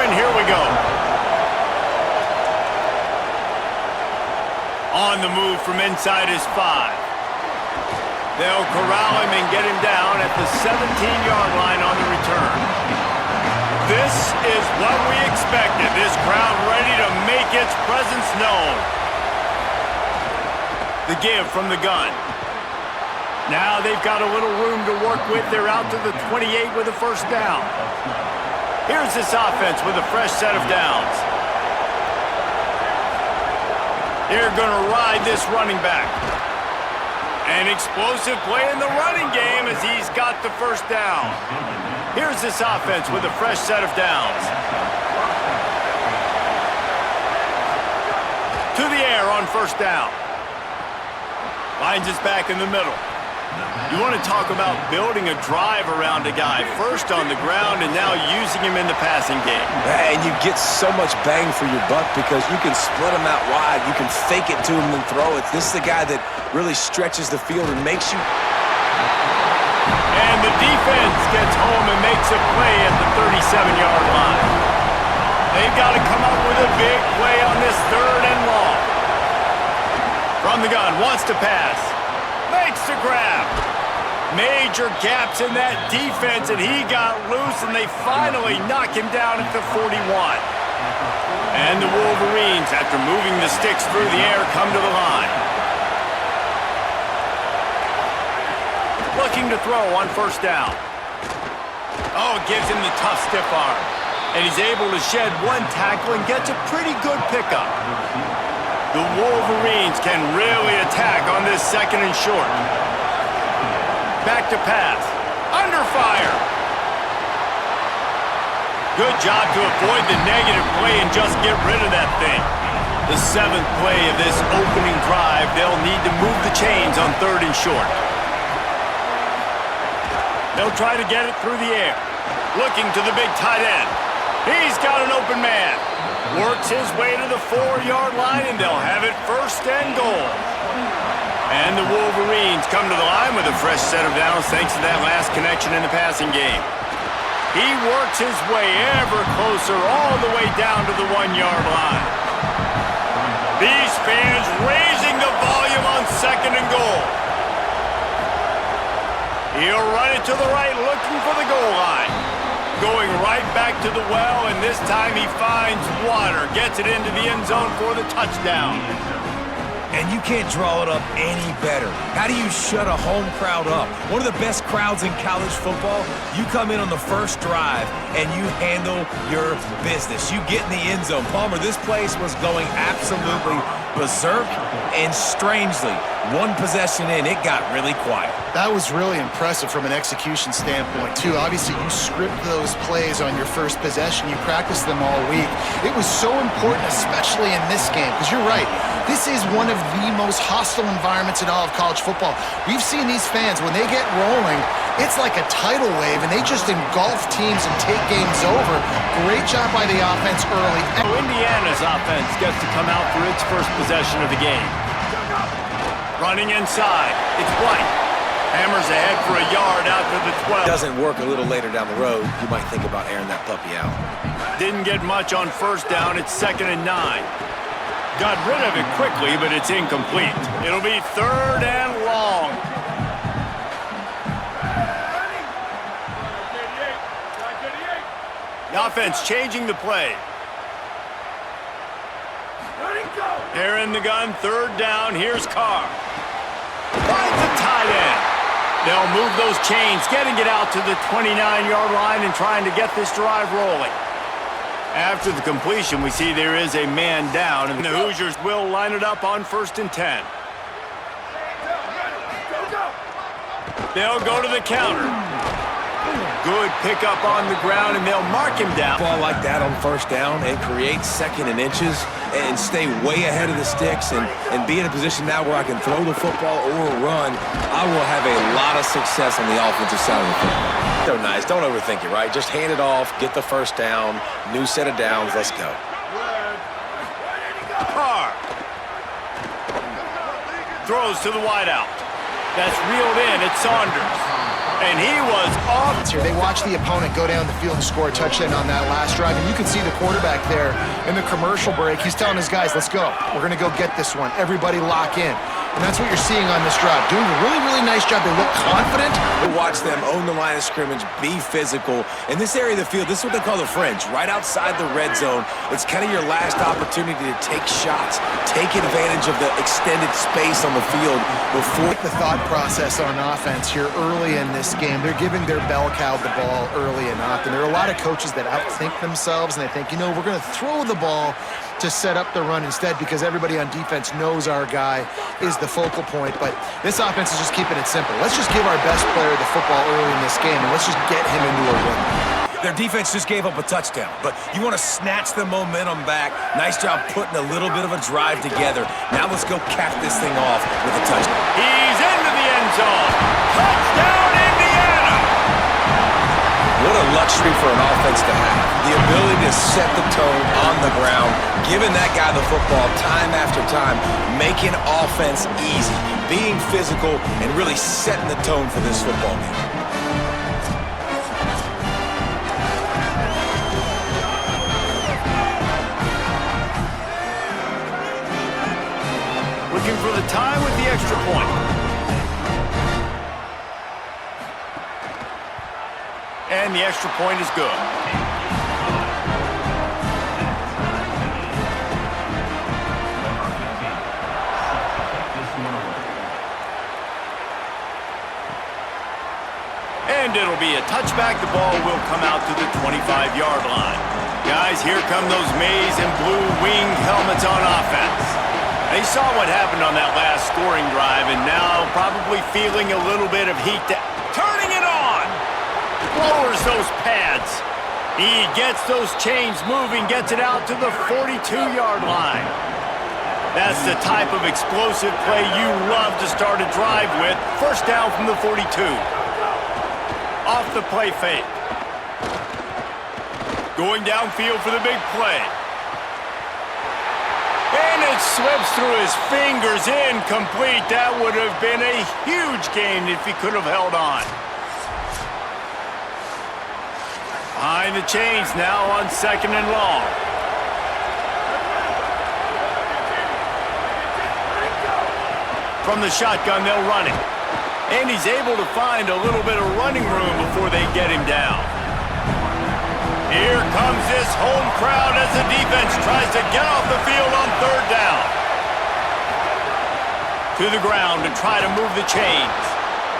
and here we go. On the move from inside his 5. They'll corral him and get him down at the 17-yard line on the return. This is what we expected. This crowd ready to make its presence known. The give from the gun. Now they've got a little room to work with. They're out to the 28 with a first down. Here's this offense with a fresh set of downs. They're going to ride this running back. An explosive play in the running game as he's got the first down. Here's this offense with a fresh set of downs. To the air on first down. Finds us back in the middle. You want to talk about building a drive around a guy, first on the ground and now using him in the passing game. And you get so much bang for your buck because you can split him out wide. You can fake it to him and throw it. This is the guy that really stretches the field and makes you... And the defense gets home and makes a play at the 37-yard line. They've got to come up with a big play on this 3rd and long. From the gun, wants to pass. Makes the grab. Major gaps in that defense, and he got loose, and they finally knock him down at the 41. And the Wolverines, after moving the sticks through the air, come to the line. Looking to throw on first down. Oh, it gives him the tough stiff arm. And he's able to shed one tackle and gets a pretty good pickup. The Wolverines can really attack on this 2nd and short. Back to pass. Under fire. Good job to avoid the negative play and just get rid of that thing. The 7th play of this opening drive, they'll need to move the chains on 3rd and short. They'll try to get it through the air. Looking to the big tight end. He's got an open man. Works his way to the 4-yard line, and they'll have it 1st and goal. And the Wolverines come to the line with a fresh set of downs thanks to that last connection in the passing game. He works his way ever closer all the way down to the 1-yard line. These fans raising the volume on 2nd and goal. He'll run it to the right, looking for the goal line. Going right back to the well, and this time he finds water. Gets it into the end zone for the touchdown. And you can't draw it up any better. How do you shut a home crowd up? One of the best crowds in college football. You come in on the first drive, and you handle your business. You get in the end zone. Palmer, this place was going absolutely berserk, and strangely, one possession in, it got really quiet. That was really impressive from an execution standpoint, too. Obviously, you script those plays on your first possession. You practice them all week. It was so important, especially in this game, because you're right. This is one of the most hostile environments in all of college football. We've seen these fans, when they get rolling, it's like a tidal wave, and they just engulf teams and take games over. Great job by the offense early. Indiana's offense gets to come out for its first possession of the game. Running inside, it's White. Hammers ahead for a yard out to the 12. Doesn't work a little later down the road. You might think about airing that puppy out. Didn't get much on first down. It's 2nd and 9. Got rid of it quickly, but it's incomplete. It'll be 3rd and long. The offense changing the play. They're in the gun, 3rd down. Here's Carr. Finds the tight end. They'll move those chains, getting it out to the 29-yard line and trying to get this drive rolling. After the completion, we see there is a man down, and the Hoosiers will line it up on 1st and 10. They'll go to the counter. Good pickup on the ground, and they'll mark him down. Ball like that on first down and create 2nd and inches and stay way ahead of the sticks and be in a position now where I can throw the football or run. I will have a lot of success on the offensive side of the football. They're nice. Don't overthink it, right? Just hand it off, get the first down, new set of downs, let's go. Carr throws to the wideout. That's reeled in. It's Saunders. And he was off. Here, they watch the opponent go down the field and score a touchdown on that last drive, and you can see the quarterback there in the commercial break. He's telling his guys, let's go. We're going to go get this one. Everybody lock in. And that's what you're seeing on this drive. Doing a really, really nice job. They look confident. We watch them own the line of scrimmage, be physical. In this area of the field, this is what they call the fringe, right outside the red zone. It's kind of your last opportunity to take shots, take advantage of the extended space on the field before. The thought process on offense here early in this game, they're giving their bell cow the ball early and often. There are a lot of coaches that outthink themselves, and they think, you know, we're going to throw the ball to set up the run instead because everybody on defense knows our guy is the focal point. But this offense is just keeping it simple. Let's just give our best player the football early in this game, and let's just get him into a rhythm. Their defense just gave up a touchdown, but you want to snatch the momentum back. Nice job putting a little bit of a drive together. Now let's go cap this thing off with a touchdown. He's into the end zone. Touchdown, Indiana! What a luxury for an offense to have. The ability to set the tone on the ground, giving that guy the football time after time, making offense easy, being physical, and really setting the tone for this football game. Looking for the time with the extra point. And the extra point is good. And it'll be a touchback. The ball will come out to the 25-yard line. Guys, here come those maize and blue winged helmets on offense. They saw what happened on that last scoring drive, and now probably feeling a little bit of heat. Turning it on! Lowers those pads. He gets those chains moving, gets it out to the 42-yard line. That's the type of explosive play you love to start a drive with. First down from the 42. Off the play fake. Going downfield for the big play. And it slips through his fingers, incomplete. That would have been a huge gain if he could have held on. Behind the chains now on 2nd and long. From the shotgun, they'll run it. And he's able to find a little bit of running room before they get him down. Here comes this home crowd as the defense tries to get off the field on 3rd down. To the ground and try to move the chains.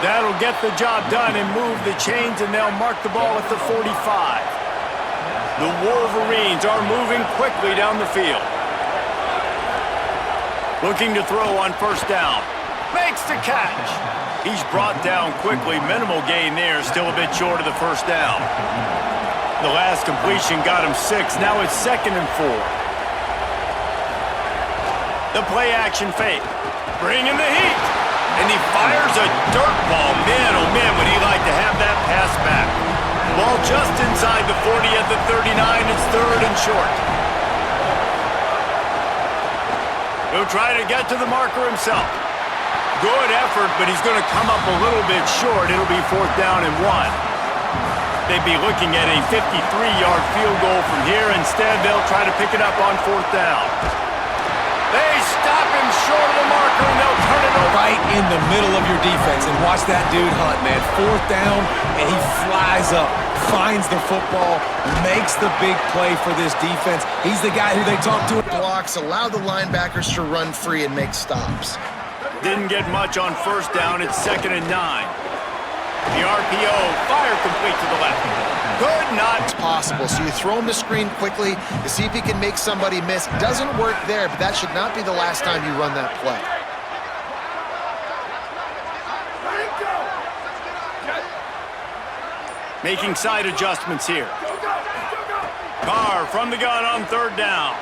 That'll get the job done and move the chains, and they'll mark the ball at the 45. The Wolverines are moving quickly down the field. Looking to throw on 1st down. Makes the catch. He's brought down quickly. Minimal gain there. Still a bit short of the 1st down. The last completion got him 6. Now it's 2nd and 4. The play action fake. Bringing the heat. And he fires a dirt ball. Man, oh man, would he like to have that pass back. Ball just inside the 40 at the 39. It's 3rd and short. He'll try to get to the marker himself. Good effort, but he's going to come up a little bit short. It'll be 4th down and 1. They'd be looking at a 53-yard field goal from here. Instead, they'll try to pick it up on 4th down. They stop him short of the marker, and they'll turn it over. Right in the middle of your defense, and watch that dude hunt, man. 4th down, and he flies up, finds the football, makes the big play for this defense. He's the guy who they talk to. Blocks, allow the linebackers to run free and make stops. Didn't get much on 1st down. It's 2nd and 9. The RPO, fire complete to the left. Good, not possible. So you throw him the screen quickly to see if he can make somebody miss. Doesn't work there, but that should not be the last time you run that play. Making side adjustments here. Carr from the gun on 3rd down.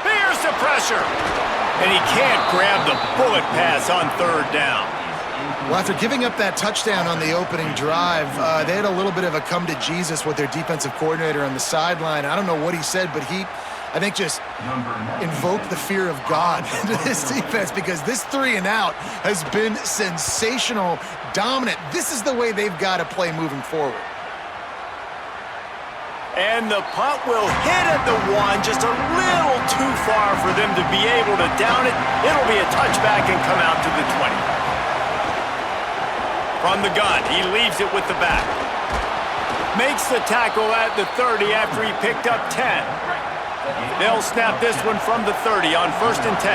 Here's the pressure. And he can't grab the bullet pass on 3rd down. Well, after giving up that touchdown on the opening drive, they had a little bit of a come to Jesus with their defensive coordinator on the sideline. I don't know what he said, but he I think just invoke the fear of God into this defense, because this 3 and out has been sensational, dominant. This is the way they've got to play moving forward. And the punt will hit at the 1, just a little too far for them to be able to down it. It'll be a touchback and come out to the 20. From the gun, he leaves it with the back. Makes the tackle at the 30 after he picked up 10. They'll snap this one from the 30 on 1st and 10.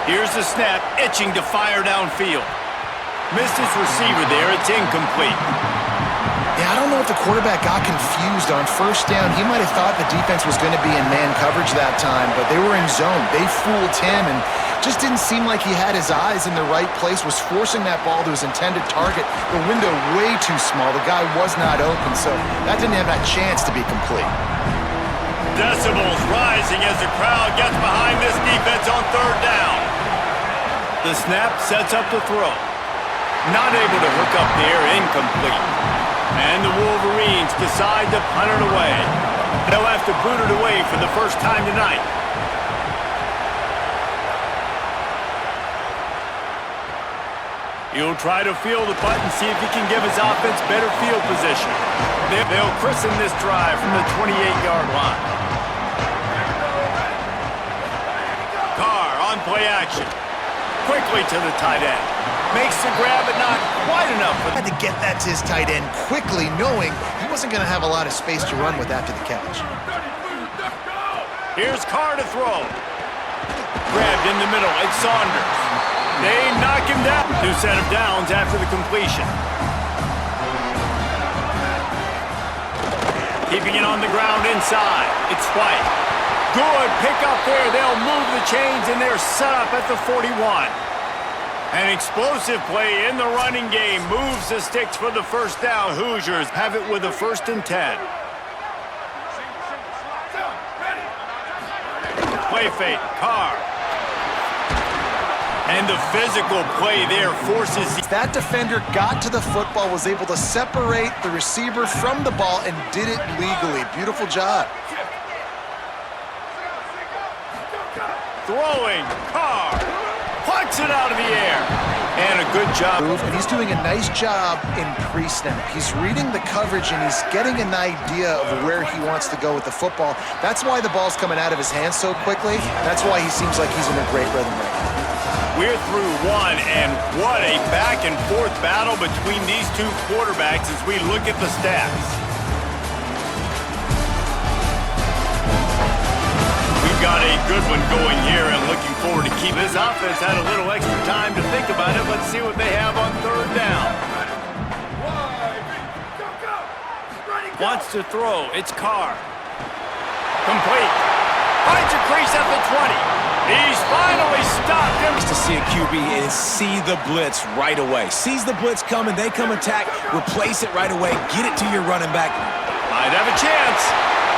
Here's the snap, itching to fire downfield. Missed his receiver there, it's incomplete. Yeah, I don't know if the quarterback got confused on 1st down. He might have thought the defense was going to be in man coverage that time, but they were in zone. They fooled him and just didn't seem like he had his eyes in the right place, was forcing that ball to his intended target. The window way too small. The guy was not open, so that didn't have that chance to be complete. Decibels rising as the crowd gets behind this defense on 3rd down. The snap sets up the throw. Not able to hook up there, incomplete. And the Wolverines decide to punt it away. They'll have to boot it away for the first time tonight. He'll try to field the punt and see if he can give his offense better field position. They'll christen this drive from the 28-yard line. Carr on play action. Quickly to the tight end. Makes the grab, but not quite enough. Had to get that to his tight end quickly, knowing he wasn't going to have a lot of space to run with after the catch. Here's Carr to throw. Grabbed in the middle, it's Saunders. They knock him down. New set of downs after the completion. Keeping it on the ground inside. It's White. Good pick up there. They'll move the chains, and they're set up at the 41. An explosive play in the running game. Moves the sticks for the 1st down. Hoosiers have it with a 1st and 10. Play fake. Carr. And the physical play there forces... That defender got to the football, was able to separate the receiver from the ball, and did it legally. Beautiful job. Throwing. Carr. Punts it out of the air. And a good job. And he's doing a nice job in pre-snap. He's reading the coverage, and he's getting an idea of where he wants to go with the football. That's why the ball's coming out of his hands so quickly. That's why he seems like he's in a great rhythm right now. We're through 1, and what a back-and-forth battle between these two quarterbacks as we look at the stats. We've got a good one going here, and looking forward to keep this offense had a little extra time to think about it. Let's see what they have on 3rd down. Wants to throw. It's Carr. Complete. Finds a crease at the 20. He's finally stopped him. To see a QB is see the blitz right away. Sees the blitz coming, they come attack, replace it right away, get it to your running back. Might have a chance.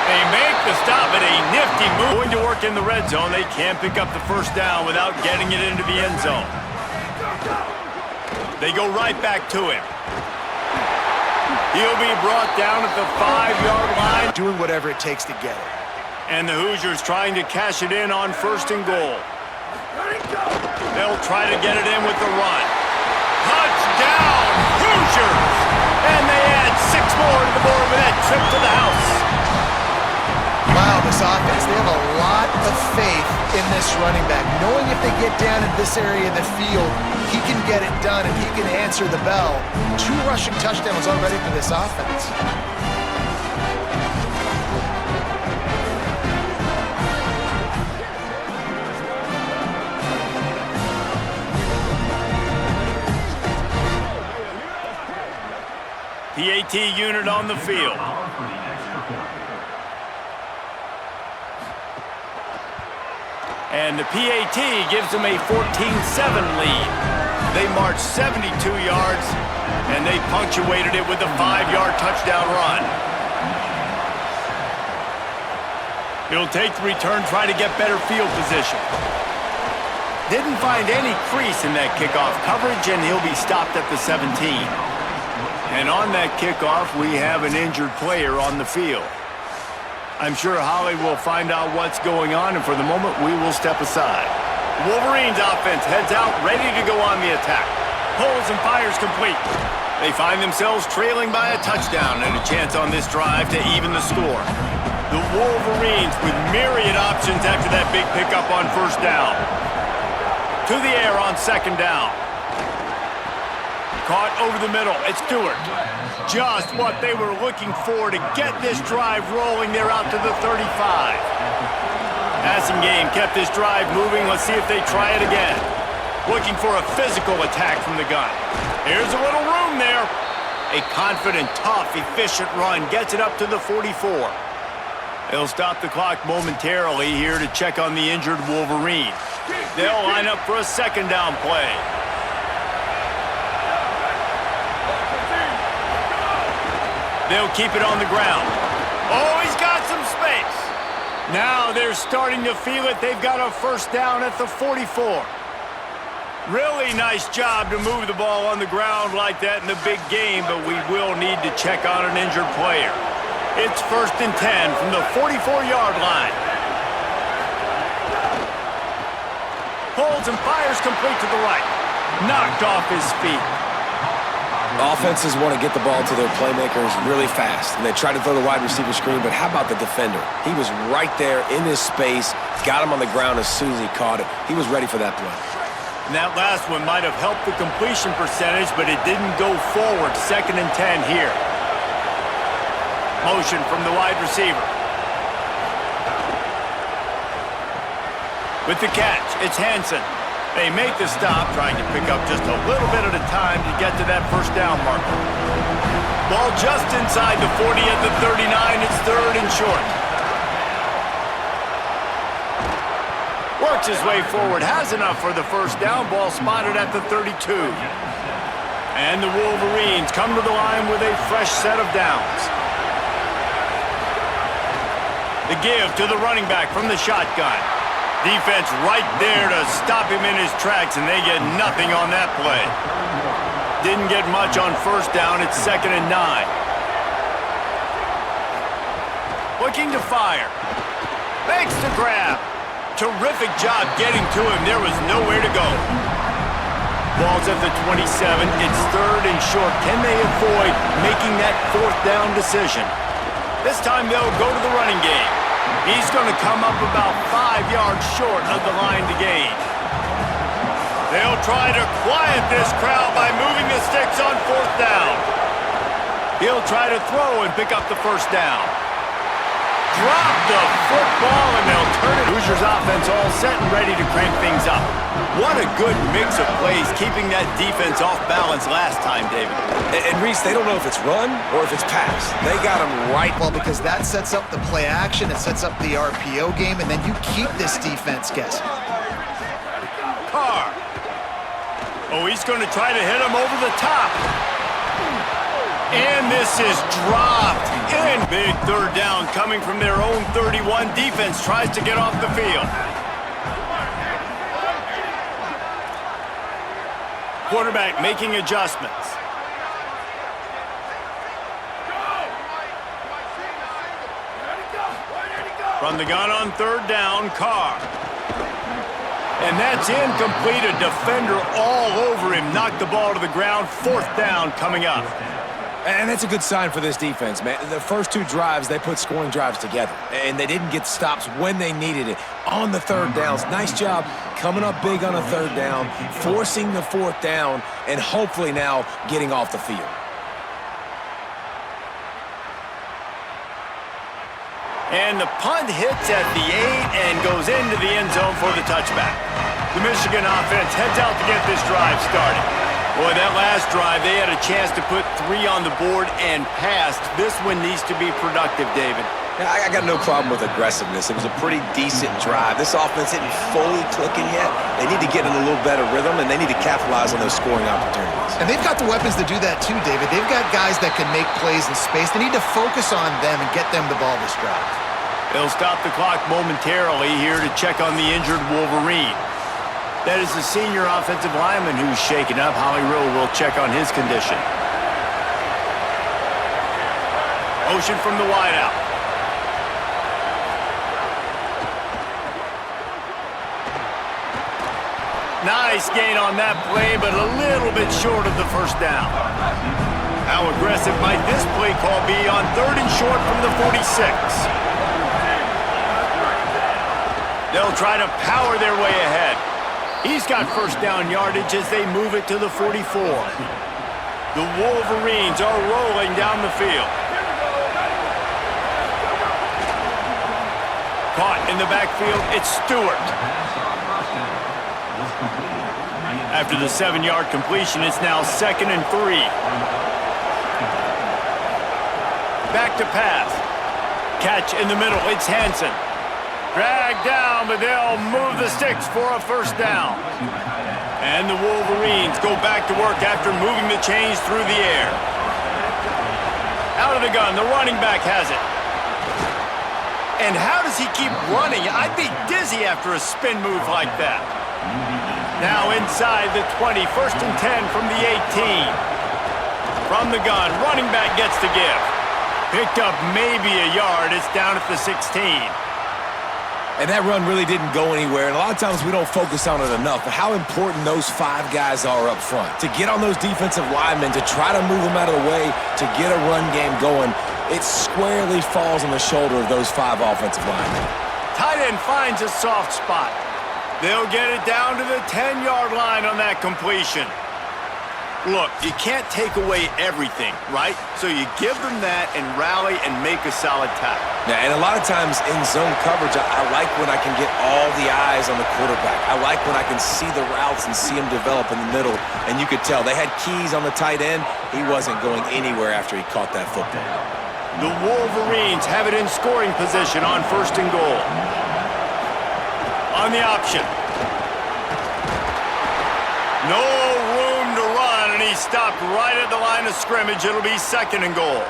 They make the stop at a nifty move. Going to work in the red zone. They can't pick up the 1st down without getting it into the end zone. They go right back to him. He'll be brought down at the 5-yard line. Doing whatever it takes to get it. And the Hoosiers trying to cash it in on 1st and goal. They'll try to get it in with the run. Touchdown, Hoosiers! And they add 6 more to the board with that trip to the house. Wow, this offense, they have a lot of faith in this running back. Knowing if they get down in this area of the field, he can get it done and he can answer the bell. 2 rushing touchdowns already for this offense. PAT unit on the field. And the PAT gives them a 14-7 lead. They marched 72 yards, and they punctuated it with a 5-yard touchdown run. He'll take the return, try to get better field position. Didn't find any crease in that kickoff coverage, and he'll be stopped at the 17. And on that kickoff, we have an injured player on the field. I'm sure Holly will find out what's going on, and for the moment, we will step aside. Wolverines offense heads out, ready to go on the attack. Pulls and fires complete. They find themselves trailing by a touchdown and a chance on this drive to even the score. The Wolverines with myriad options after that big pickup on first down. To the air on second down. Caught over the middle. It's Stewart. Just what they were looking for to get this drive rolling. They're out to the 35. Passing game kept this drive moving. Let's see if they try it again. Looking for a physical attack from the gun. Here's a little room there. A confident, tough, efficient run gets it up to the 44. They'll stop the clock momentarily here to check on the injured Wolverine. They'll line up for a second down play. They'll keep it on the ground. Oh, he's got some space. Now they're starting to feel it. They've got a first down at the 44. Really nice job to move the ball on the ground like that in the big game, but we will need to check on an injured player. It's 1st and 10 from the 44-yard line. Pulls and fires complete to the right. Knocked off his feet. Offenses want to get the ball to their playmakers really fast, and they try to throw the wide receiver screen, but how about the defender? He was right there in his space, got him on the ground as soon as he caught it. He was ready for that play. And that last one might have helped the completion percentage, but it didn't go forward. 2nd and 10 here. Motion from the wide receiver. With the catch, it's Hansen. They make the stop, trying to pick up just a little bit at a time to get to that first down marker. Ball just inside the 40 at the 39. It's 3rd and short. Works his way forward, has enough for the first down. Ball spotted at the 32. And the Wolverines come to the line with a fresh set of downs. The give to the running back from the shotgun. Defense right there to stop him in his tracks, and they get nothing on that play. Didn't get much on first down. It's 2nd and 9. Looking to fire. Makes the grab. Terrific job getting to him. There was nowhere to go. Ball's at the 27. It's 3rd and short. Can they avoid making that 4th down decision? This time they'll go to the running game. He's going to come up about 5 yards short of the line to gain. They'll try to quiet this crowd by moving the sticks on 4th down. He'll try to throw and pick up the first down. Drop the football, and they'll turn it. Hoosiers offense all set and ready to crank things up. What a good mix of plays, keeping that defense off balance last time, David. And Reese, they don't know if it's run or if it's pass. They got him right. Well, because that sets up the play action, it sets up the RPO game, and then you keep this defense guessing. Carr. Oh, he's going to try to hit him over the top. And this is dropped. And big 3rd down coming from their own 31. Defense tries to get off the field. Quarterback making adjustments. From the gun on 3rd down, Carr. And that's incomplete. A defender all over him. Knocked the ball to the ground. 4th down coming up. And that's a good sign for this defense, man. The first 2 drives, they put scoring drives together. And they didn't get stops when they needed it. On the 3rd downs, nice job coming up big on a 3rd down, forcing the 4th down, and hopefully now getting off the field. And the punt hits at the 8 and goes into the end zone for the touchback. The Michigan offense heads out to get this drive started. Boy, that last drive, they had a chance to put 3 on the board and passed. This one needs to be productive, David. Yeah, I got no problem with aggressiveness. It was a pretty decent drive. This offense isn't fully clicking yet. They need to get in a little better rhythm, and they need to capitalize on those scoring opportunities. And they've got the weapons to do that too, David. They've got guys that can make plays in space. They need to focus on them and get them the ball this drive. They'll stop the clock momentarily here to check on the injured Wolverine. That is the senior offensive lineman who's shaken up. Holly Rowe will check on his condition. Motion from the wideout. Nice gain on that play, but a little bit short of the first down. How aggressive might this play call be on 3rd and short from the 46? They'll try to power their way ahead. He's got first down yardage as they move it to the 44. The Wolverines are rolling down the field. Caught in the backfield, it's Stewart. After the 7-yard completion, it's now 2nd and 3. Back to pass. Catch in the middle, it's Hansen. Dragged down, but they'll move the sticks for a first down. And the Wolverines go back to work after moving the chains through the air. Out of the gun, the running back has it. And how does he keep running? I'd be dizzy after a spin move like that. Now inside the 20, 1st and 10 from the 18. From the gun, running back gets to give. Picked up maybe a yard, it's down at the 16. And that run really didn't go anywhere, and a lot of times we don't focus on it enough, but how important those 5 guys are up front. To get on those defensive linemen, to try to move them out of the way, to get a run game going, it squarely falls on the shoulder of those 5 offensive linemen. Tight end finds a soft spot. They'll get it down to the 10-yard line on that completion. Look, you can't take away everything, right? So you give them that and rally and make a solid tackle. Yeah, and a lot of times in zone coverage, I like when I can get all the eyes on the quarterback. I like when I can see the routes and see them develop in the middle. And you could tell they had keys on the tight end. He wasn't going anywhere after he caught that football. The Wolverines have it in scoring position on 1st and goal. On the option. No room to run, and he stopped right at the line of scrimmage. It'll be 2nd and goal.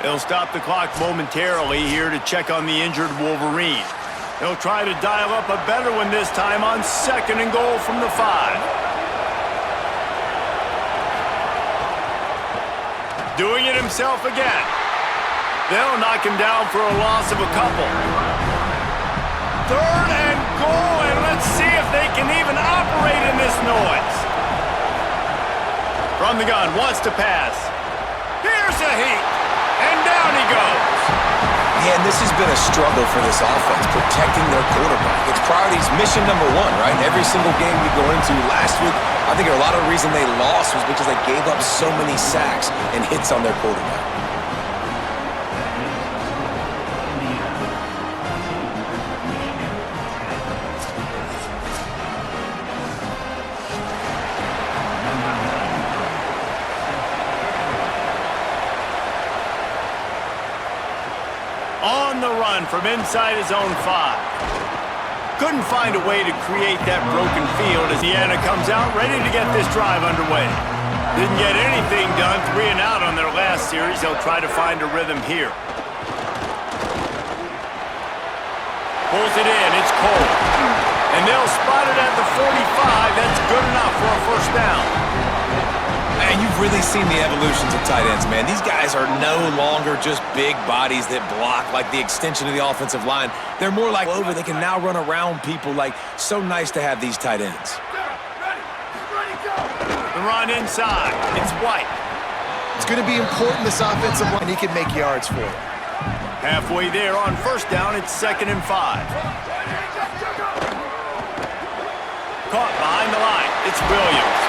They'll stop the clock momentarily here to check on the injured Wolverine. They'll try to dial up a better one this time on 2nd and goal from the 5. Doing it himself again. They'll knock him down for a loss of a couple. 3rd and goal, and let's see if they can even operate in this noise. From the gun, wants to pass. Here's a heat, and down he goes. Yeah, and this has been a struggle for this offense, protecting their quarterback. It's priorities, mission number 1, right? Every single game we go into last week, I think a lot of the reason they lost was because they gave up so many sacks and hits on their quarterback. On the run from inside his own 5. Couldn't find a way to create that broken field as Indiana comes out ready to get this drive underway. Didn't get anything done, 3 and out on their last series. They'll try to find a rhythm here. Pulls it in, it's Cole. And they'll spot it at the 45. That's good enough for a first down. And you've really seen the evolutions of tight ends, man. These guys are no longer just big bodies that block like the extension of the offensive line. They're more like over. They can now run around people. Like, so nice to have these tight ends. The run inside. It's White. It's going to be important, this offensive line. He can make yards for it. Halfway there on first down, it's 2nd and 5. Caught behind the line. It's Williams.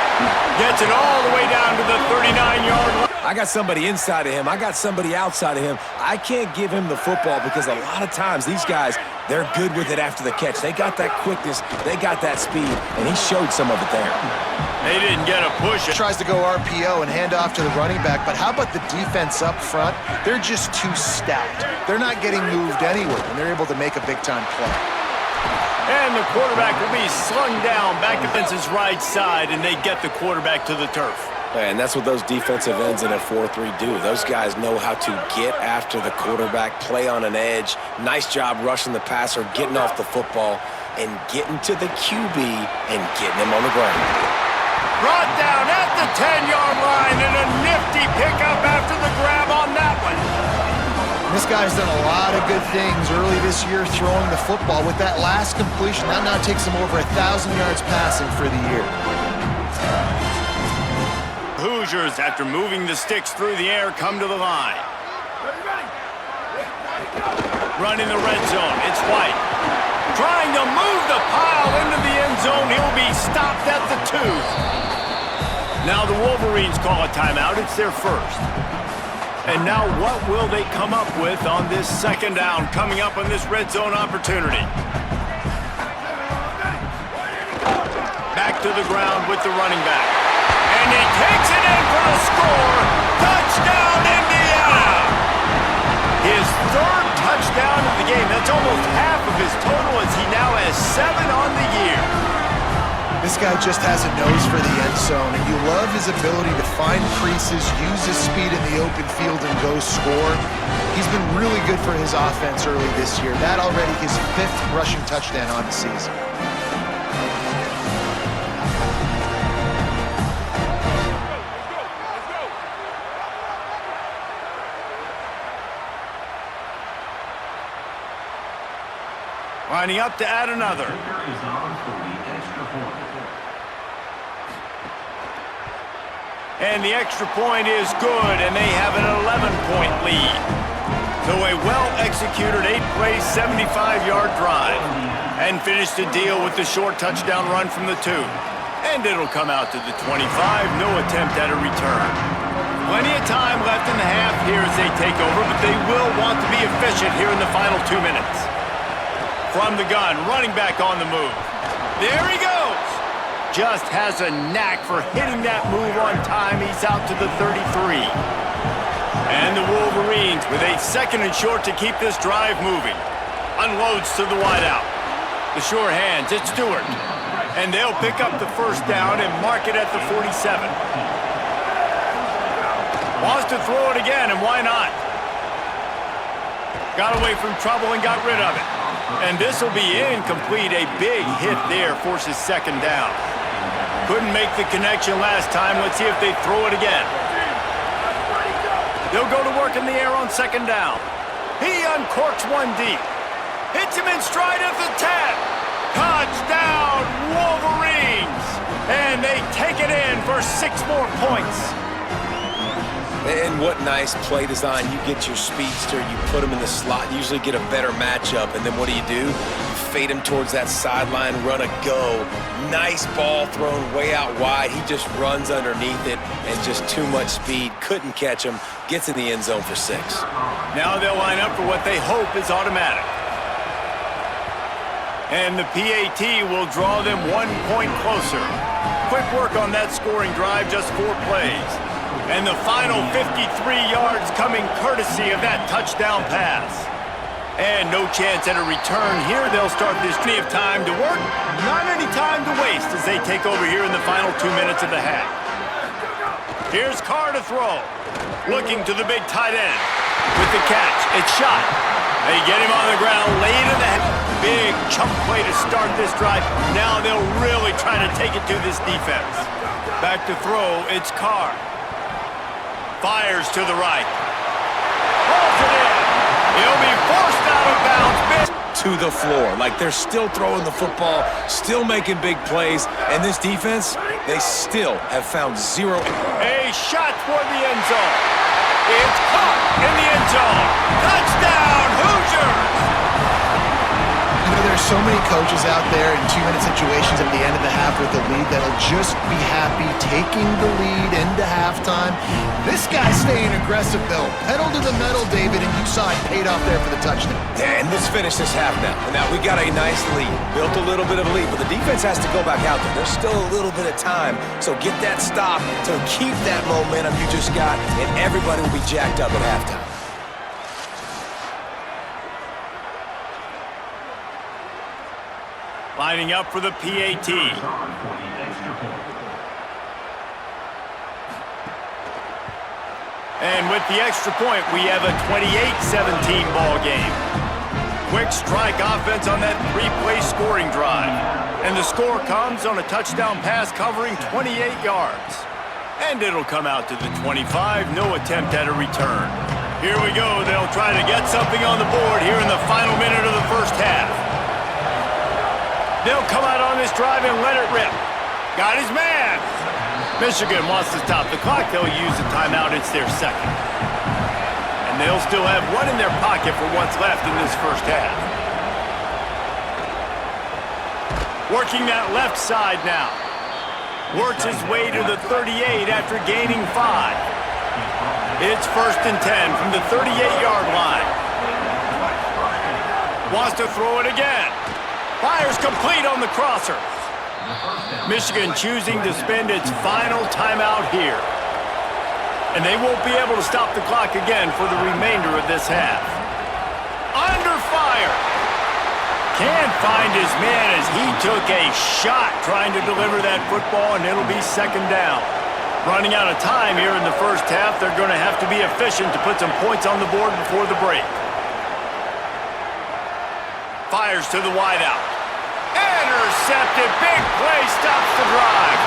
Gets it all the way down to the 39-yard line. I got somebody inside of him. I got somebody outside of him. I can't give him the football because a lot of times these guys, they're good with it after the catch. They got that quickness. They got that speed, and he showed some of it there. They didn't get a push. Tries to go RPO and hand off to the running back, but how about the defense up front? They're just too stout. They're not getting moved anywhere, and they're able to make a big-time play. And the quarterback will be slung down back against his right side, and they get the quarterback to the turf. And that's what those defensive ends in a 4-3 do. Those guys know how to get after the quarterback, play on an edge. Nice job rushing the passer, getting off the football, and getting to the QB and getting him on the ground. Brought down at the 10-yard line, and a nifty pickup after the grab on that one. This guy's done a lot of good things early this year throwing the football. With that last completion, that now takes him over 1,000 yards passing for the year. Hoosiers, after moving the sticks through the air, come to the line. Running the red zone, it's White. Trying to move the pile into the end zone. He'll be stopped at the 2. Now the Wolverines call a timeout. It's their first. And now what will they come up with on this second down coming up on this red zone opportunity? Back to the ground with the running back. And he takes it in for the score. Touchdown, Indiana! His third touchdown of the game. That's almost half of his total as he now has 7 on the year. This guy just has a nose for the end zone, and you love his ability to find creases, use his speed in the open field, and go score. He's been really good for his offense early this year. That already his 5th rushing touchdown on the season. Lining up to add another. And the extra point is good, and they have an 11-point lead. So a well-executed 8-play, 75-yard drive. And finish the deal with the short touchdown run from the 2. And it'll come out to the 25. No attempt at a return. Plenty of time left in the half here as they take over, but they will want to be efficient here in the final 2 minutes. From the gun, running back on the move. There he goes! Just has a knack for hitting that move on time. He's out to the 33. And the Wolverines with a 2nd and short to keep this drive moving. Unloads to the wideout. The sure hands, it's Stewart. And they'll pick up the first down and mark it at the 47. Wants to throw it again, and why not? Got away from trouble and got rid of it. And this will be incomplete. A big hit there forces 2nd down. Couldn't make the connection last time. Let's see if they throw it again. They'll go to work in the air on 2nd down. He uncorks one deep. Hits him in stride at the 10. Touchdown, Wolverines! And they take it in for 6 more points. And what nice play design. You get your speedster, you put him in the slot, you usually get a better matchup, and then what do? You fade him towards that sideline, run a go. Nice ball thrown way out wide. He just runs underneath it, and just too much speed. Couldn't catch him. Gets in the end zone for 6. Now they'll line up for what they hope is automatic. And the PAT will draw them 1 point closer. Quick work on that scoring drive, just 4 plays. And the final 53 yards coming courtesy of that touchdown pass. And no chance at a return here. They'll start this. Plenty of time to work, not any time to waste as they take over here in the final 2 minutes of the half. Here's Carr to throw. Looking to the big tight end. With the catch, it's shot. They get him on the ground late in the half. Big chunk play to start this drive. Now they'll really try to take it to this defense. Back to throw, it's Carr. Fires to the right. Holds it in. He'll be forced out of bounds. To the floor. Like they're still throwing the football, still making big plays, and this defense, they still have found 0. A shot for the end zone. It's caught in the end zone. Touchdown, Hoosiers! You know, there's so many coaches out there in 2-minute situations at the end of the half with the lead that'll just be happy taking the lead into halftime. This guy's staying aggressive, though. Pedal to the metal, David, and you saw it paid off there for the touchdown. And let's finish this half now. Now, we got a nice lead. Built a little bit of a lead, but the defense has to go back out there. There's still a little bit of time, so get that stop to keep that momentum you just got, and everybody will be jacked up at halftime. Lining up for the PAT. And with the extra point, we have a 28-17 ball game. Quick strike offense on that 3-play scoring drive. And the score comes on a touchdown pass covering 28 yards. And it'll come out to the 25, no attempt at a return. Here we go. They'll try to get something on the board here in the final minute of the first half. They'll come out on this drive and let it rip. Got his man. Michigan wants to stop the clock. They'll use a timeout. It's their second. And they'll still have one in their pocket for what's left in this first half. Working that left side now. Works his way to the 38 after gaining 5. It's 1st and 10 from the 38-yard line. Wants to throw it again. Fires complete on the crosser. Michigan choosing to spend its final timeout here. And they won't be able to stop the clock again for the remainder of this half. Under fire. Can't find his man as he took a shot trying to deliver that football, and it'll be 2nd down. Running out of time here in the first half, they're going to have to be efficient to put some points on the board before the break. Fires to the wideout. Intercepted. Big play stops the drive.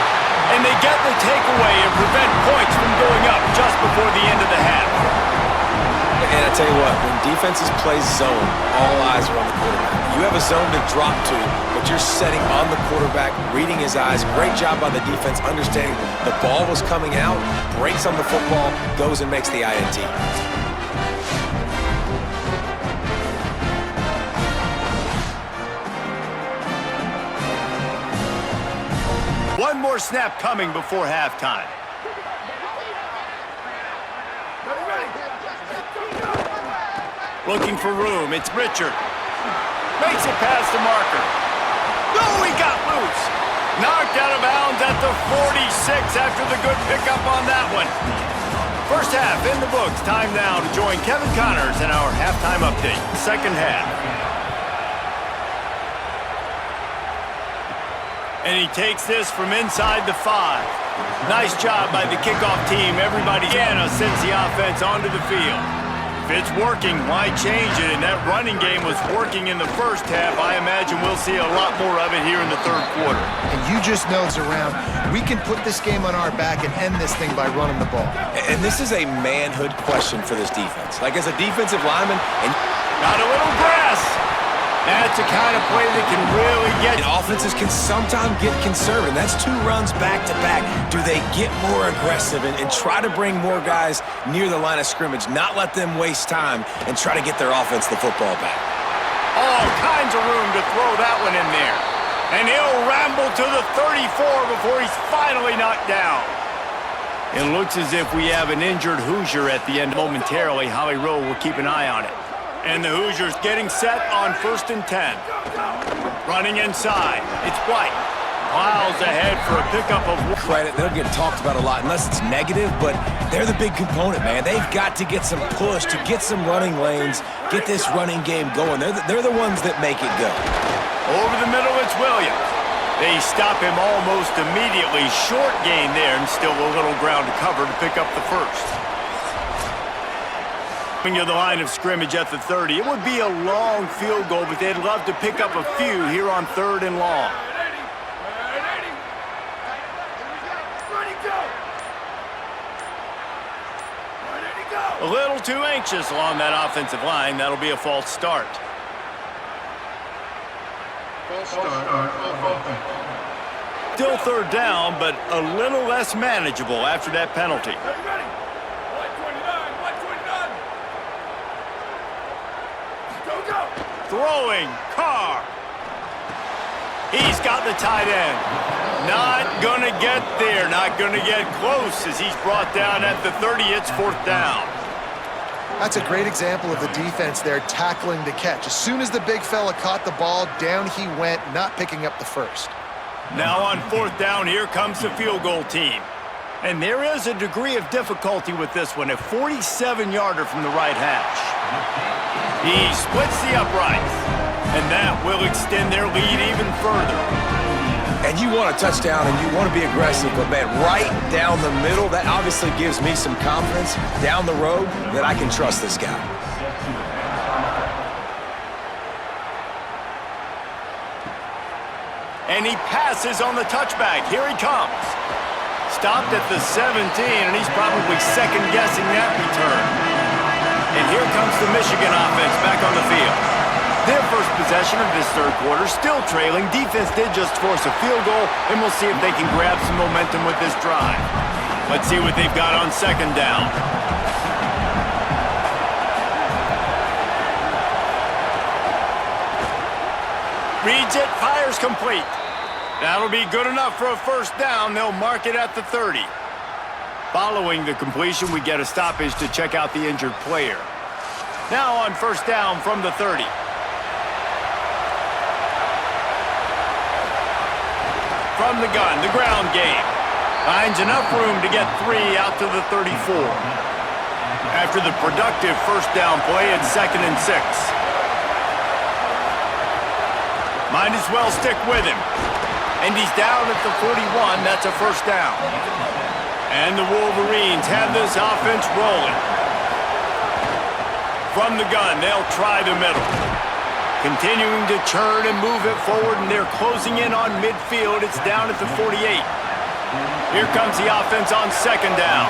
And they get the takeaway and prevent points from going up just before the end of the half. And I tell you what, when defenses play zone, all eyes are on the quarterback. You have a zone to drop to, but you're setting on the quarterback, reading his eyes. Great job by the defense, understanding the ball was coming out, breaks on the football, goes and makes the INT. One more snap coming before halftime. Looking for room. It's Richard. Makes it past the marker. No, he got loose. Knocked out of bounds at the 46 after the good pickup on that one. First half in the books. Time now to join Kevin Connors in our halftime update. Second half. And he takes this from inside the 5. Nice job by the kickoff team. Everybody sends the offense onto the field. If it's working, why change it? And that running game was working in the first half. I imagine we'll see a lot more of it here in the third quarter. And you just know, around. We can put this game on our back and end this thing by running the ball. And this is a manhood question for this defense. Like, as a defensive lineman, and got a little grass. That's the kind of play that can really get... And offenses can sometimes get conservative. That's 2 runs back-to-back. Do they get more aggressive and try to bring more guys near the line of scrimmage, not let them waste time, and try to get their offense the football back? All kinds of room to throw that one in there. And he'll ramble to the 34 before he's finally knocked down. It looks as if we have an injured Hoosier at the end momentarily. Howie Rowe will keep an eye on it. And the Hoosiers getting set on 1st and 10. Running inside. It's White. Miles ahead for a pickup of... Credit, they'll get talked about a lot unless it's negative, but they're the big component, man. They've got to get some push, to get some running lanes, get this running game going. They're the ones that make it go. Over the middle, it's Williams. They stop him almost immediately. Short gain there, and still a little ground to cover to pick up the first. To the line of scrimmage at the 30. It would be a long field goal, but they'd love to pick up a few here on 3rd and long. A little too anxious along that offensive line. That'll be a false start. Still 3rd down, but a little less manageable after that penalty. Throwing, Carr. He's got the tight end. Not going to get there, not going to get close as he's brought down at the 30. It's 4th down. That's a great example of the defense there tackling to catch. As soon as the big fella caught the ball, down he went, not picking up the first. Now on 4th down, here comes the field goal team. And there is a degree of difficulty with this one, a 47-yarder from the right hash. He splits the uprights, and that will extend their lead even further. And you want a touchdown, and you want to be aggressive, but, man, right down the middle, that obviously gives me some confidence down the road that I can trust this guy. And he passes on the touchback. Here he comes. Stopped at the 17, and he's probably second-guessing that return. And here comes the Michigan offense back on the field. Their first possession of this third quarter, still trailing. Defense did just force a field goal, and we'll see if they can grab some momentum with this drive. Let's see what they've got on second down. Reads it, fires complete. That'll be good enough for a first down. They'll mark it at the 30. Following the completion, we get a stoppage to check out the injured player. Now on first down from the 30. From the gun, the ground game. Finds enough room to get 3 out to the 34. After the productive first down play, it's 2nd and 6. Might as well stick with him. And he's down at the 41. That's a first down. And the Wolverines have this offense rolling. From the gun, they'll try the middle. Continuing to churn and move it forward, and they're closing in on midfield. It's down at the 48. Here comes the offense on second down.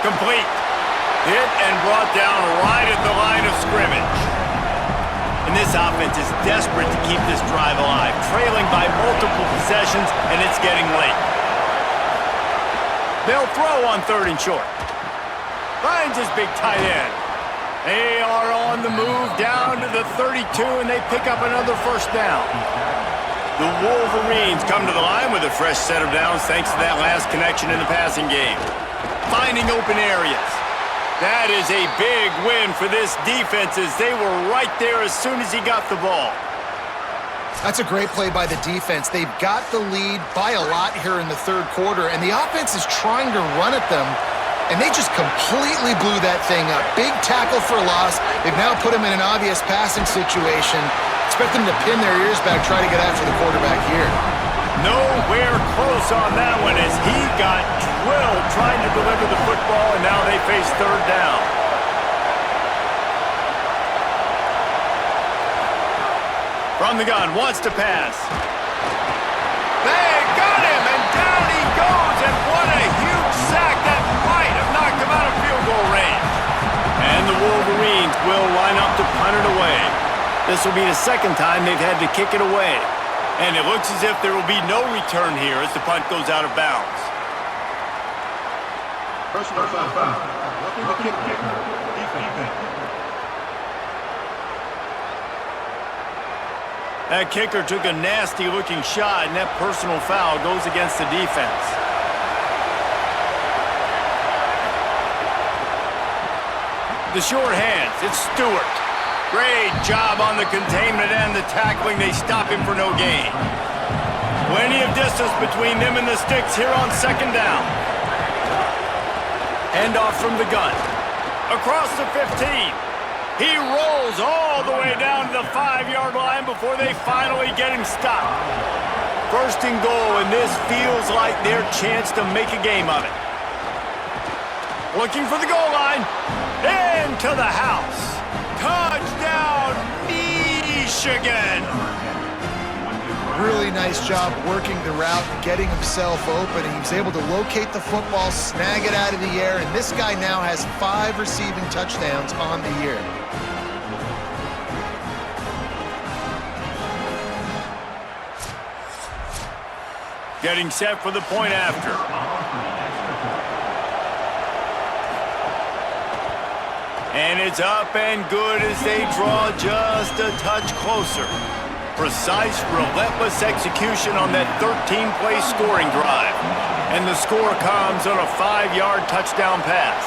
Complete. Hit and brought down right at the line of scrimmage. And this offense is desperate to keep this drive alive, trailing by multiple possessions, and it's getting late. They'll throw on 3rd and short. Finds his big tight end. They are on the move down to the 32, and they pick up another first down. The Wolverines come to the line with a fresh set of downs thanks to that last connection in the passing game. Finding open areas. That is a big win for this defense as they were right there as soon as he got the ball. That's a great play by the defense. They've got the lead by a lot here in the third quarter, and the offense is trying to run at them, and they just completely blew that thing up. Big tackle for loss. They've now put them in an obvious passing situation. Expect them to pin their ears back, try to get after the quarterback here. Nowhere close on that one as he got drilled trying to deliver the football, and now they face third down. From the gun, wants to pass. They got him, and down he goes, and what a huge sack that might have knocked him out of field goal range. And the Wolverines will line up to punt it away. This will be the second time they've had to kick it away. And it looks as if there will be no return here as the punt goes out of bounds. Personal foul. Looking to kick defense. That kicker took a nasty-looking shot, and that personal foul goes against the defense. The short hands, it's Stewart. Great job on the containment and the tackling. They stop him for no gain. Plenty of distance between them and the sticks here on second down. Hand off from the gun. Across the 15. He rolls all the way down to the 5-yard line before they finally get him stopped. First and goal, and this feels like their chance to make a game of it. Looking for the goal line. Into the house. Touchdown, Michigan! Really nice job working the route, getting himself open, and he was able to locate the football, snag it out of the air, and this guy now has 5 receiving touchdowns on the year. Getting set for the point after. And it's up and good as they draw just a touch closer. Precise, relentless execution on that 13-play scoring drive. And the score comes on a 5-yard touchdown pass.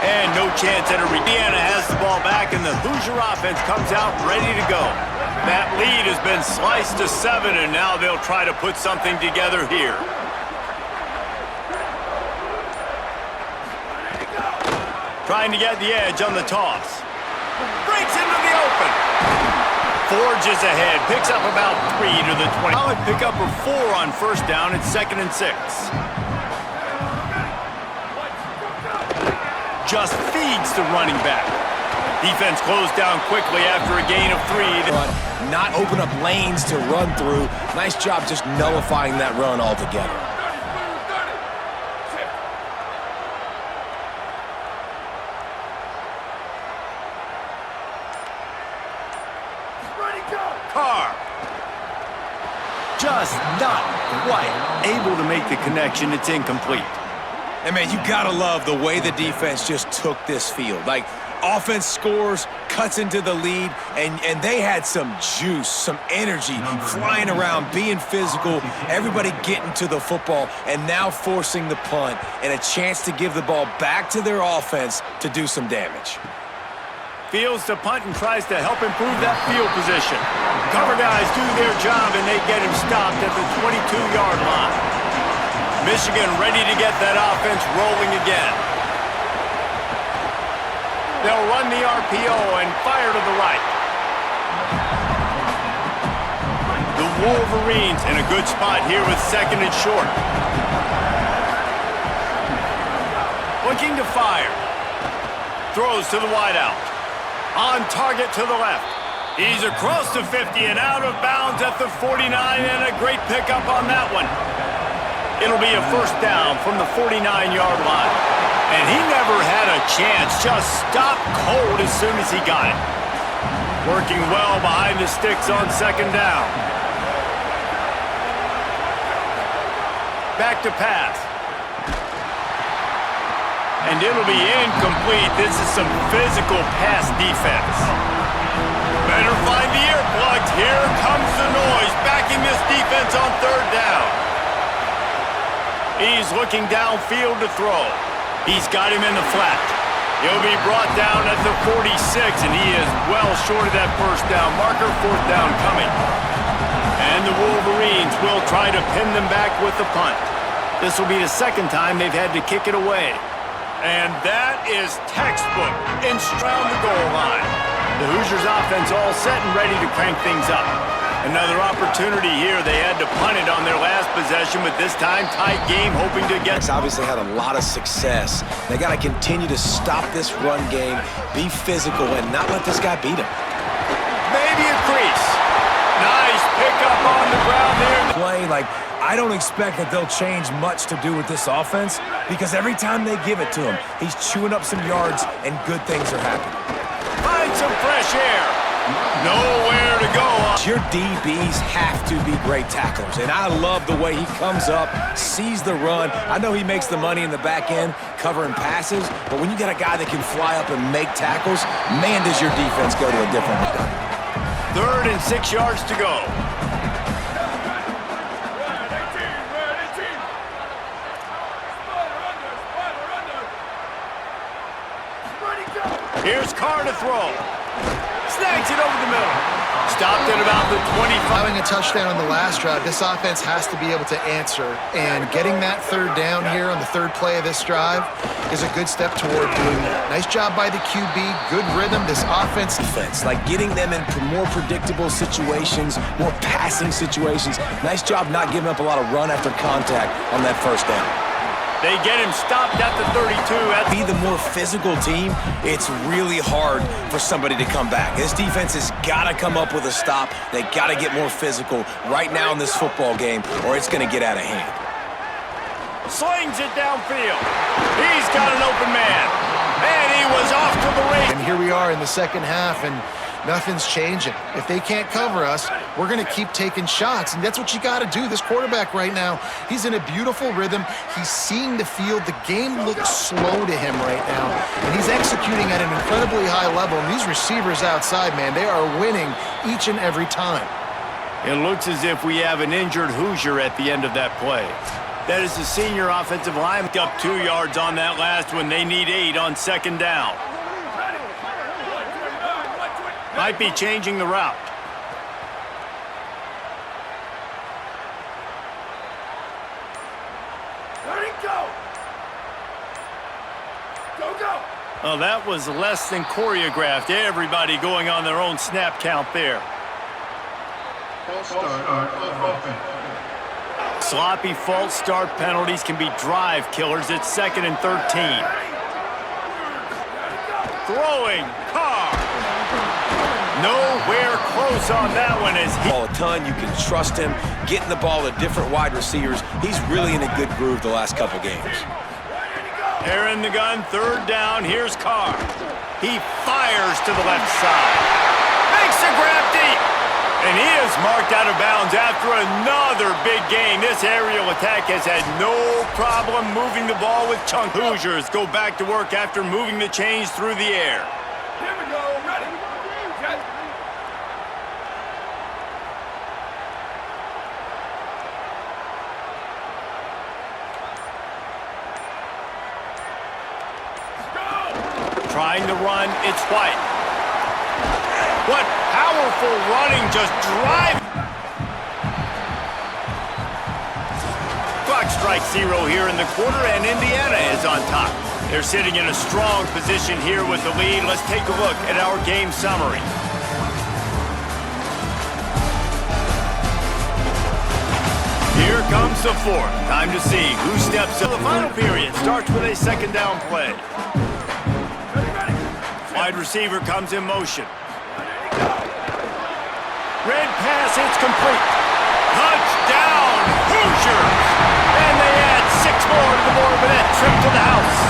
And no chance at a Indiana has the ball back, and the Hoosier offense comes out ready to go. That lead has been sliced to 7, and now they'll try to put something together here. Trying to get the edge on the toss. Breaks into the open. Forges ahead. Picks up about 3 to the 20. Solid pickup of 4 on first down. It's 2nd and 6. Just feeds the running back. Defense closed down quickly after a gain of 3. But not open up lanes to run through. Nice job just nullifying that run altogether. Carr. Just not quite able to make the connection. It's incomplete. And, man, you got to love the way the defense just took this field. Like, offense scores, cuts into the lead, and they had some juice, some energy, flying around, being physical, everybody getting to the football, and now forcing the punt and a chance to give the ball back to their offense to do some damage. Fields the punt and tries to help improve that field position. Cover guys do their job, and they get him stopped at the 22-yard line. Michigan ready to get that offense rolling again. They'll run the RPO and fire to the right. The Wolverines in a good spot here with second and short. Looking to fire. Throws to the wideout. On target to the left. He's across the 50 and out of bounds at the 49, and a great pickup on that one. It'll be a first down from the 49-yard line. And he never had a chance, just stopped cold as soon as he got it. Working well behind the sticks on second down. Back to pass. And it'll be incomplete. This is some physical pass defense. Better find the earplugs. Here comes the noise, backing this defense on third down. He's looking downfield to throw. He's got him in the flat. He'll be brought down at the 46, and he is well short of that first down marker. Fourth down coming. And the Wolverines will try to pin them back with the punt. This will be the second time they've had to kick it away. And that is textbook around the goal line. The Hoosiers offense all set and ready to crank things up. Another opportunity here. They had to punt it on their last possession, but this time tight game, hoping to get... Obviously had a lot of success. They got to continue to stop this run game, be physical, and not let this guy beat him. Maybe a crease. Nice pickup on the ground there. Play like... I don't expect that they'll change much to do with this offense because every time they give it to him, he's chewing up some yards and good things are happening. Find some fresh air. Nowhere to go. Your DBs have to be great tacklers, and I love the way he comes up, sees the run. I know he makes the money in the back end covering passes, but when you got a guy that can fly up and make tackles, man, does your defense go to a different level. 3rd and 6 yards to go. Here's Carr to throw. Snags it over the middle. Stopped at about the 25. Having a touchdown on the last drive, this offense has to be able to answer. And getting that third down here on the third play of this drive is a good step toward doing that. Nice job by the QB. Good rhythm. This offense. Like getting them in more predictable situations, more passing situations. Nice job not giving up a lot of run after contact on that first down. They get him stopped at the 32. Be the more physical team, it's really hard for somebody to come back. This defense has got to come up with a stop. They got to get more physical right now in this football game, or it's going to get out of hand. Slings it downfield. He's got an open man. And he was off to the race. And here we are in the second half, and nothing's changing. If they can't cover us, we're going to keep taking shots, and that's what you got to do. This quarterback right now, he's in a beautiful rhythm. He's seeing the field. The game looks slow to him right now, and he's executing at an incredibly high level. And these receivers outside, man, they are winning each and every time. It looks as if we have an injured Hoosier at the end of that play. That is the senior offensive line. Up 2 yards on that last one. They need 8 on second down. Might be changing the route. Let it go. Go, go. Oh, that was less than choreographed. Everybody going on their own snap count there. False start of offense. Sloppy false start penalties can be drive killers. It's 2nd and 13. Throwing, Carr. Nowhere close on that one as he... A ton, you can trust him, getting the ball to different wide receivers. He's really in a good groove the last couple games. They're in the gun, 3rd down. Here's Carr. He fires to the left side. Makes a grab deep. And he is marked out of bounds after another big gain. This aerial attack has had no problem moving the ball with chunk. Hoosiers go back to work after moving the chains through the air. Here we go. Ready? Set. Trying to run, it's White. What powerful running, just drive. Clock strikes 0 here in the quarter, and Indiana is on top. They're sitting in a strong position here with the lead. Let's take a look at our game summary. Here comes the fourth. Time to see who steps up. The final period starts with a second down play. Wide receiver comes in motion. Red pass, it's complete. Touchdown, Hoosiers! And they add 6 more to the board with that trip to the house.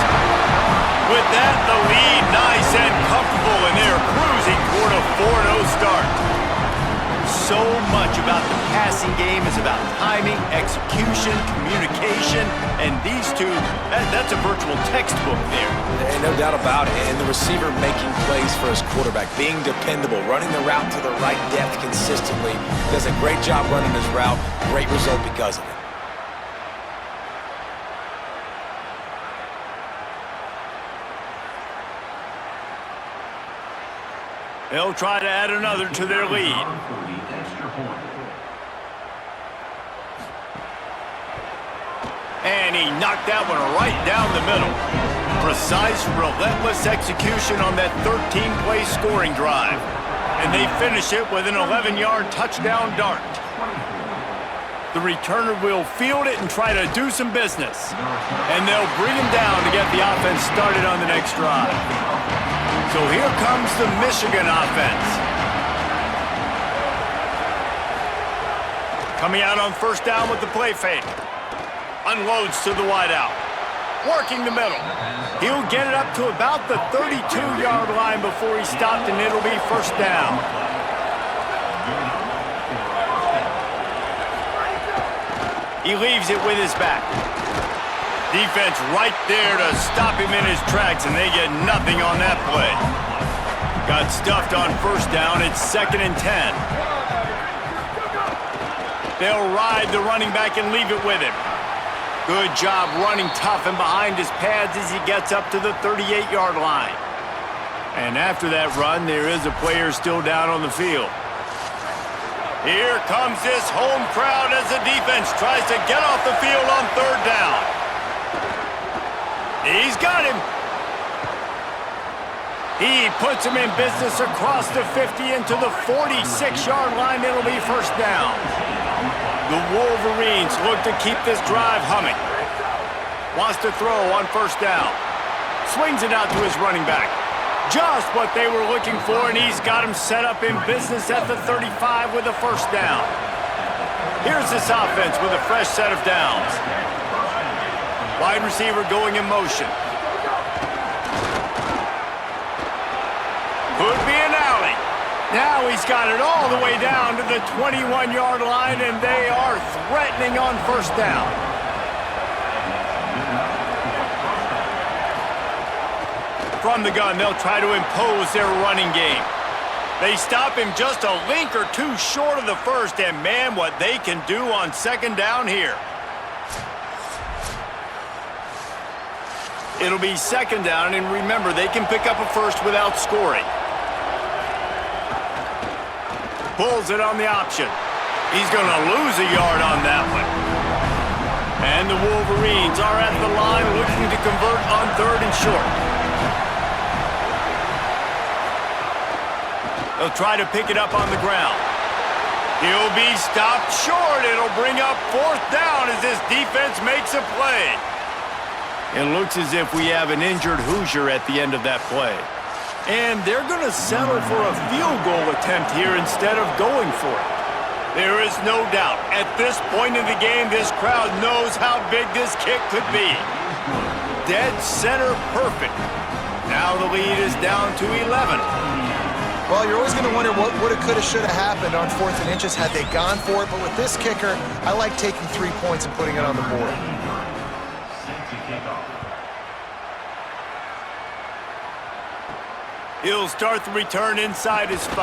With that, the lead nice and comfortable, and they're cruising toward a 4-0 start. So much about the passing game is about timing, execution, communication, and these two, that's a virtual textbook there. Ain't no doubt about it. And the receiver making plays for his quarterback, being dependable, running the route to the right depth consistently. Does a great job running his route. Great result because of it. They'll try to add another to their lead. And he knocked that one right down the middle. Precise, relentless execution on that 13-play scoring drive. And they finish it with an 11-yard touchdown dart. The returner will field it and try to do some business. And they'll bring him down to get the offense started on the next drive. So here comes the Michigan offense. Coming out on first down with the play fake. Unloads to the wideout. Working the middle. He'll get it up to about the 32-yard line before he stopped, and it'll be first down. He leaves it with his back. Defense right there to stop him in his tracks, and they get nothing on that play. Got stuffed on first down. It's 2nd and 10. They'll ride the running back and leave it with him. Good job running tough and behind his pads as he gets up to the 38-yard line. And after that run, there is a player still down on the field. Here comes this home crowd as the defense tries to get off the field on third down. He's got him. He puts him in business across the 50 into the 46-yard line. It'll be first down. The Wolverines look to keep this drive humming. Wants to throw on first down. Swings it out to his running back. Just what they were looking for, and he's got him set up in business at the 35 with a first down. Here's this offense with a fresh set of downs. Wide receiver going in motion. Could be an alley. Now he's got it all the way down to the 21-yard line, and they are threatening on first down. From the gun, they'll try to impose their running game. They stop him just a link or two short of the first, and man, what they can do on second down here. It'll be second down, and remember, they can pick up a first without scoring. Pulls it on the option. He's going to lose a yard on that one. And the Wolverines are at the line looking to convert on third and short. They'll try to pick it up on the ground. He'll be stopped short. It'll bring up fourth down as this defense makes a play. It looks as if we have an injured Hoosier at the end of that play. And they're going to settle for a field goal attempt here instead of going for it. There is no doubt, at this point in the game, this crowd knows how big this kick could be. Dead center perfect. Now the lead is down to 11. Well, you're always going to wonder what woulda, coulda, shoulda happened on 4th and inches had they gone for it. But with this kicker, I like taking 3 points and putting it on the board. He'll start the return inside his 5.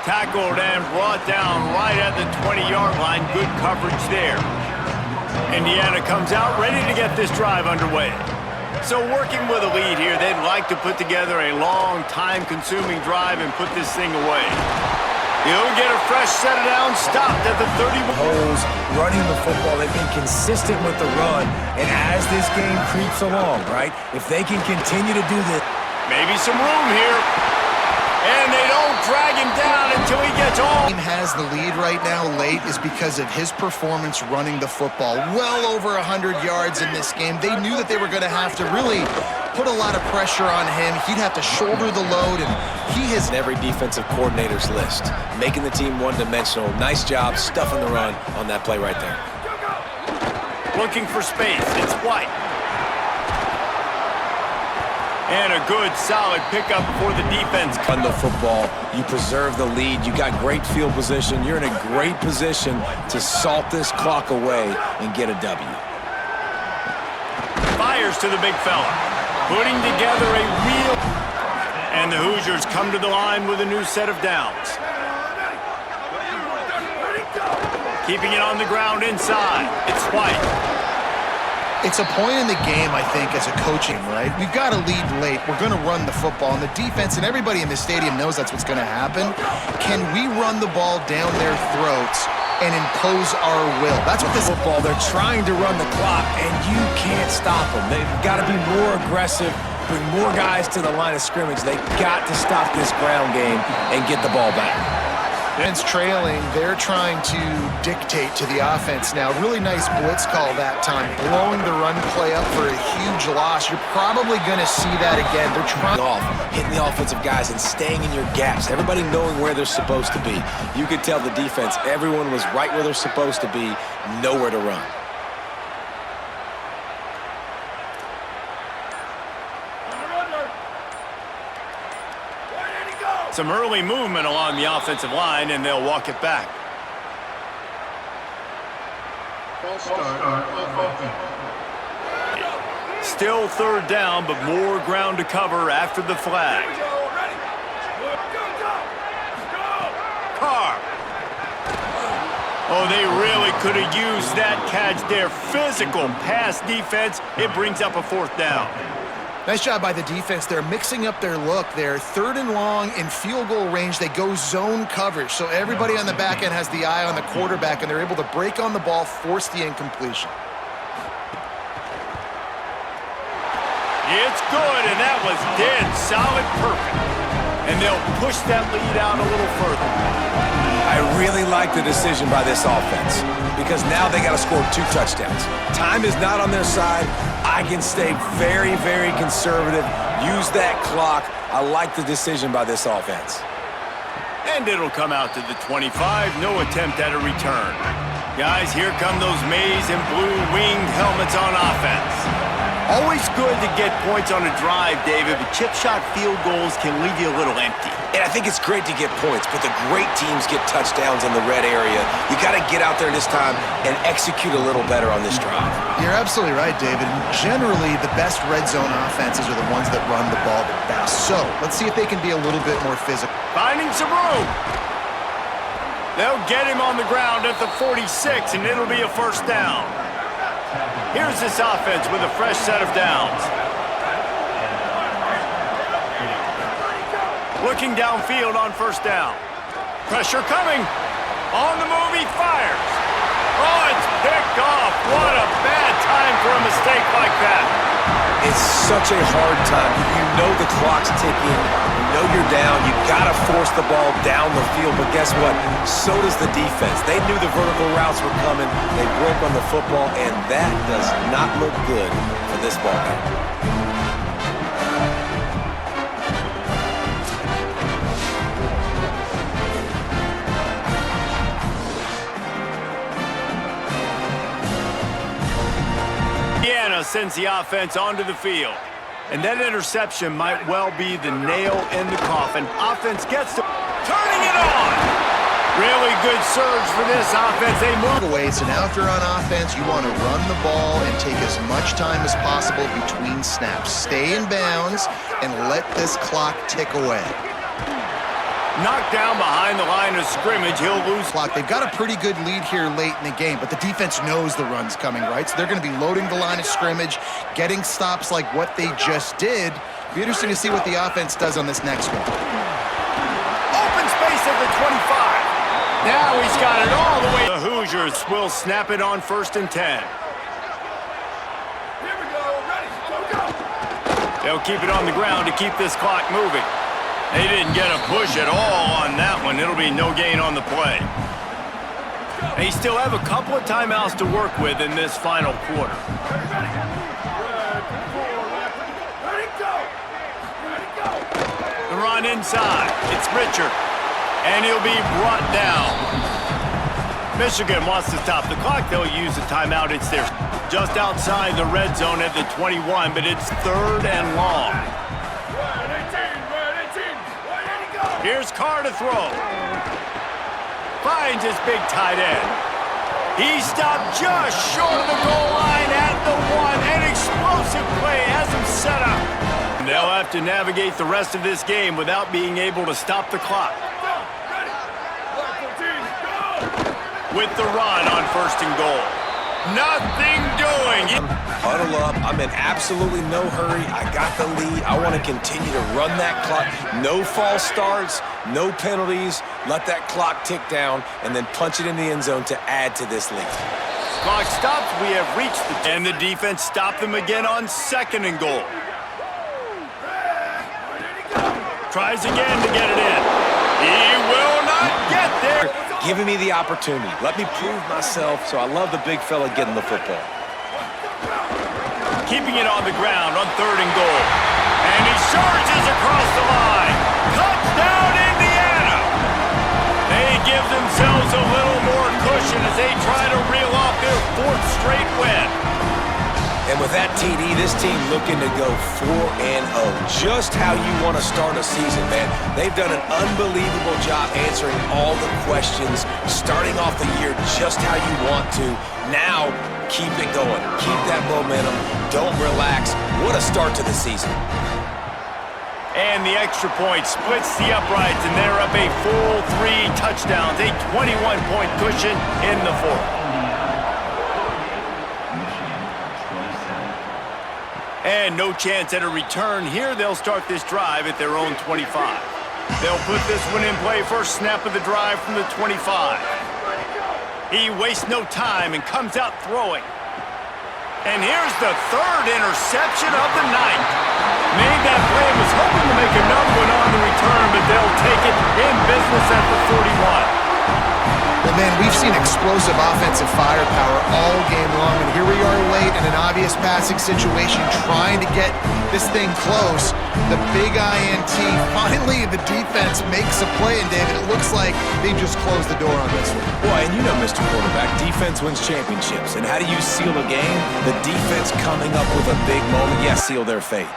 Tackled and brought down right at the 20-yard line. Good coverage there. Indiana comes out ready to get this drive underway. So working with a lead here, they'd like to put together a long, time-consuming drive and put this thing away. He'll get a fresh set of downs, stopped at the 31. Holes, running the football, they've been consistent with the run, and as this game creeps along, right, if they can continue to do this. Maybe some room here. And they don't drag him down until he gets home. Team has the lead right now late is because of his performance running the football. Well over 100 yards in this game. They knew that they were going to have to really put a lot of pressure on him. He'd have to shoulder the load, and he has Every defensive coordinator's list, making the team one-dimensional. Nice job stuffing the run on that play right there. Looking for space. It's White. And a good, solid pickup for the defense. On the football, you preserve the lead. You got great field position. You're in a great position to salt this clock away and get a W. Fires to the big fella. Putting together a real... And the Hoosiers come to the line with a new set of downs. Keeping it on the ground inside. It's White. It's a point in the game, I think, as a coaching, right? We've got to lead late. We're going to run the football. And the defense and everybody in the stadium knows that's what's going to happen. Can we run the ball down their throats and impose our will? That's what this Football, they're trying to run the clock, and you can't stop them. They've got to be more aggressive, bring more guys to the line of scrimmage. They've got to stop this ground game and get the ball back. defense trailing, they're trying to dictate to the offense now. Really nice blitz call that time, blowing the run play up for a huge loss. You're probably going to see that again. They're trying hitting the offensive guys and staying in your gaps. Everybody knowing where they're supposed to be. You could tell the defense, everyone was right where they're supposed to be, nowhere to run. Some early movement along the offensive line, and they'll walk it back. Still third down, but more ground to cover after the flag. Carr. Oh, they really could have used that catch there. Physical pass defense. It brings up a fourth down. Nice job by the defense. They're mixing up their look there. Third and long in field goal range. They go zone coverage. So everybody on the back end has the eye on the quarterback, and they're able to break on the ball, force the incompletion. It's good, and that was dead solid perfect. And they'll push that lead out a little further. I really like the decision by this offense because now they got to score 2 touchdowns. Time is not on their side. I can stay very, very conservative. Use that clock. I like the decision by this offense. And it'll come out to the 25. No attempt at a return. Guys, here come those maize and blue winged helmets on offense. Always good to get points on a drive, David, but chip shot field goals can leave you a little empty. And I think it's great to get points, but the great teams get touchdowns in the red area. You got to get out there this time and execute a little better on this drive. You're absolutely right, David. Generally, the best red zone offenses are the ones that run the ball the best. So let's see if they can be a little bit more physical. Finding some room. They'll get him on the ground at the 46, and it'll be a first down. Here's this offense with a fresh set of downs. Looking downfield on first down. Pressure coming. On the move, he fires. Oh, it's picked off. What a bad time for a mistake like that. It's such a hard time. You know the clock's ticking. You know you're down. You got to force the ball down the field. But guess what? So does the defense. They knew the vertical routes were coming. They broke on the football, and that does not look good for this ball game. Indiana sends the offense onto the field. And that interception might well be the nail in the coffin. Offense gets to turning it on. Really good surge for this offense. They move away. So now if you're on offense, you want to run the ball and take as much time as possible between snaps. Stay in bounds and let this clock tick away. Knocked down behind the line of scrimmage. He'll lose clock. They've got a pretty good lead here late in the game, but the defense knows the run's coming, right? So they're going to be loading the line of scrimmage, getting stops like what they just did. Be interesting to see what the offense does on this next one. Open space at the 25. Now he's got it all the way. The Hoosiers will snap it on 1st and 10. Here we go. Ready. Go. They'll keep it on the ground to keep this clock moving. They didn't get a push at all on that one. It'll be no gain on the play. They still have a couple of timeouts to work with in this final quarter. Ready, go. The run inside. It's Richard. And he'll be brought down. Michigan wants to stop the clock. They'll use the timeout. It's there just outside the red zone at the 21, but it's 3rd and long. Here's Carr to throw. Finds his big tight end. He stopped just short of the goal line at the 1. An explosive play has him set up. They'll have to navigate the rest of this game without being able to stop the clock. With the run on 1st and goal. Nothing doing. Huddle up. I'm in absolutely no hurry. I got the lead. I want to continue to run that clock. No false starts, no penalties. Let that clock tick down and then punch it in the end zone to add to this lead. Clock stops. We have reached the... And the defense stopped them again on 2nd and goal. Tries again to get it in. He will not get there. Giving me the opportunity. Let me prove myself, so I love the big fella getting the football. Keeping it on the ground on 3rd and goal. And he charges across the line. Touchdown, Indiana! They give themselves a little more cushion as they try to reel off their 4th straight win. And with that TD, this team looking to go 4-0. Just how you want to start a season, man. They've done an unbelievable job answering all the questions, starting off the year just how you want to. Now, keep it going. Keep that momentum. Don't relax. What a start to the season. And the extra point splits the uprights, and they're up a full 3 touchdowns, a 21-point cushion in the 4th. And no chance at a return here. They'll start this drive at their own 25. They'll put this one in play. First snap of the drive from the 25. He wastes no time and comes out throwing. And here's the 3rd interception of the night. Made that play and was hoping to make another one on the return, but they'll take it in business at the 41. Well, man, we've seen explosive offensive firepower all game long, and here we are late in an obvious passing situation trying to get this thing close. The big INT, finally the defense makes a play, and David, it looks like they just closed the door on this one. Boy, and you know, Mr. Quarterback, defense wins championships. And how do you seal a game? The defense coming up with a big moment, yes, seal their fate.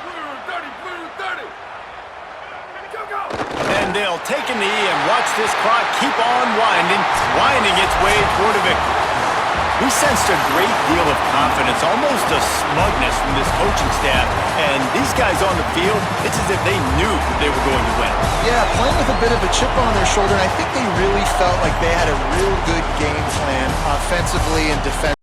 And they'll take a knee and watch this clock keep on winding its way toward a victory. We sensed a great deal of confidence, almost a smugness from this coaching staff. And these guys on the field, it's as if they knew they were going to win. Yeah, playing with a bit of a chip on their shoulder, and I think they really felt like they had a real good game plan offensively and defensively.